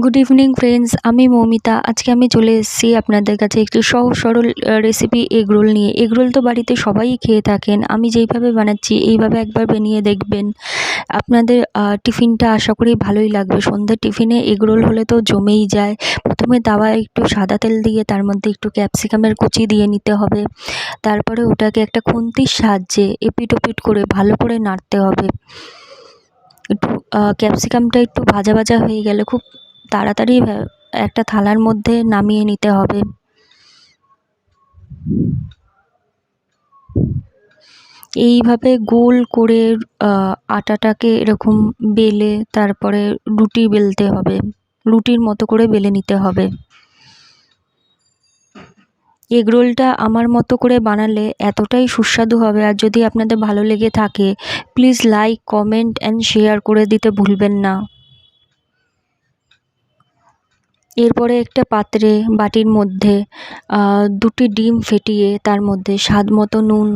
Good evening friends, আমি মৌমিতা। আজকে আমি চলে এসেছি আপনাদের কাছে একটি সহজ সরল রেসিপি এগরোল নিয়ে। এগরোল তো বাড়িতে সবাই খেয়ে থাকেন, আমি যেইভাবে বানাচ্ছি এইভাবে একবার বানিয়ে দেখবেন। আপনাদের টিফিনটা আশা করি ভালোই লাগবে। সন্ধ্যের টিফিনে এগরোল হলে তো জমেই যায়। প্রথমে তাওয়ায় একটু সাদা তেল দিয়ে তার মধ্যে একটু ক্যাপসিকামের কুচি দিয়ে নিতে হবে। তারপরে ওটাকে একটা খুন্তির সাহায্যে এপিট ওপিট করে ভালো করে নাড়তে হবে। একটু ক্যাপসিকামটা একটু ভাজা ভাজা হয়ে গেলে খুব তাড়াতাড়ি একটা থালার মধ্যে নামিয়ে নিতে হবে। এইভাবে গোল করে আটাটাকে এরকম বেলে তারপরে রুটি বেলতে হবে, রুটির মতো করে বেলে নিতে হবে। এগরোলটা আমার মতো করে বানালে এতটাই সুস্বাদু হবে। আর যদি আপনাদের ভালো লেগে থাকে please like, comment and share করে দিতে ভুলবেন না। এরপরে একটা পাত্রে বাটির মধ্যে 2টি ডিম ফেটিয়ে তার মধ্যে স্বাদ মতো নুন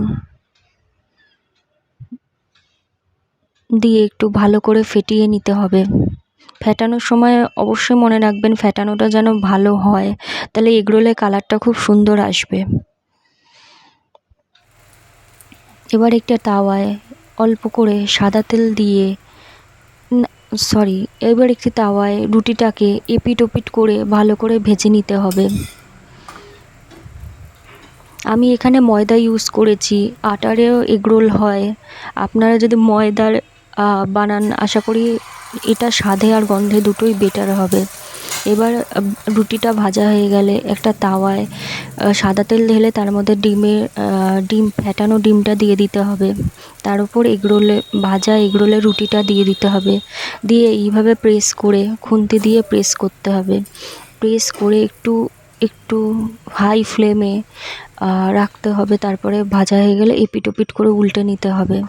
দিয়ে একটু ভালো করে ফেটিয়ে নিতে হবে। ফেটানোর সময় অবশ্যই মনে রাখবেন ফেটানোটা যেন ভালো হয়, তাহলে এগরোলের কালারটা খুব সুন্দর আসবে। এবার একটা তাওয়ায় অল্প করে সাদা তেল দিয়ে এবার একটি তাওয়ায় রুটিটাকে এপিট ওপিট করে ভালো করে ভেজে নিতে হবে। আমি এখানে ময়দা ইউজ করেছি, আটারেও এগরোল হয়। আপনারা যদি ময়দার বানান আশা করি এটা স্বাদে আর গন্ধে দুটোই বেটার হবে। এবার রুটিটা ভাজা হয়ে গেলে একটা তাওয়ায় সাদা তেল ঢেলে তার মধ্যে ফেটানো ডিমটা দিয়ে দিতে হবে। তার উপর ভাজা এগরোলের রুটিটা দিয়ে দিতে হবে। দিয়ে এইভাবে প্রেস করে খুন্তি দিয়ে প্রেস করতে হবে। প্রেস করে একটু হাই ফ্লেমে রাখতে হবে। তারপরে ভাজা হয়ে গেলে এপিট ওপিট করে উল্টে নিতে হবে।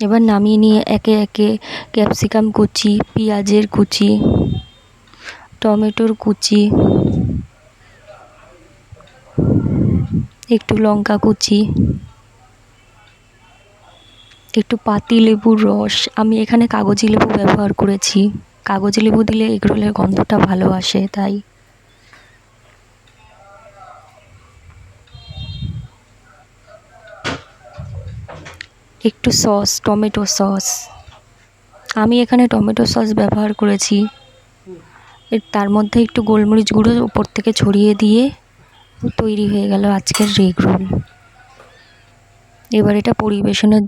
এবার নামিয়ে নিয়ে একে একে ক্যাপসিকাম কুচি, পেঁয়াজের কুচি, টমেটোর কুচি, একটু লঙ্কা কুচি, একটু পাতি লেবুর রস, আমি এখানে কাগজি লেবু ব্যবহার করেছি। কাগজি লেবু দিলে এগরোলের গন্ধটা ভালো আসে, তাই একটু সস, টমেটো সস, আমি এখানে টমেটো সস ব্যবহার করেছি। তার মধ্যে একটু গোলমরিচ গুঁড়ো উপর থেকে ছড়িয়ে দিয়ে তৈরি হয়ে গেল আজকের এগরোল। এবার এটা পরিবেশনের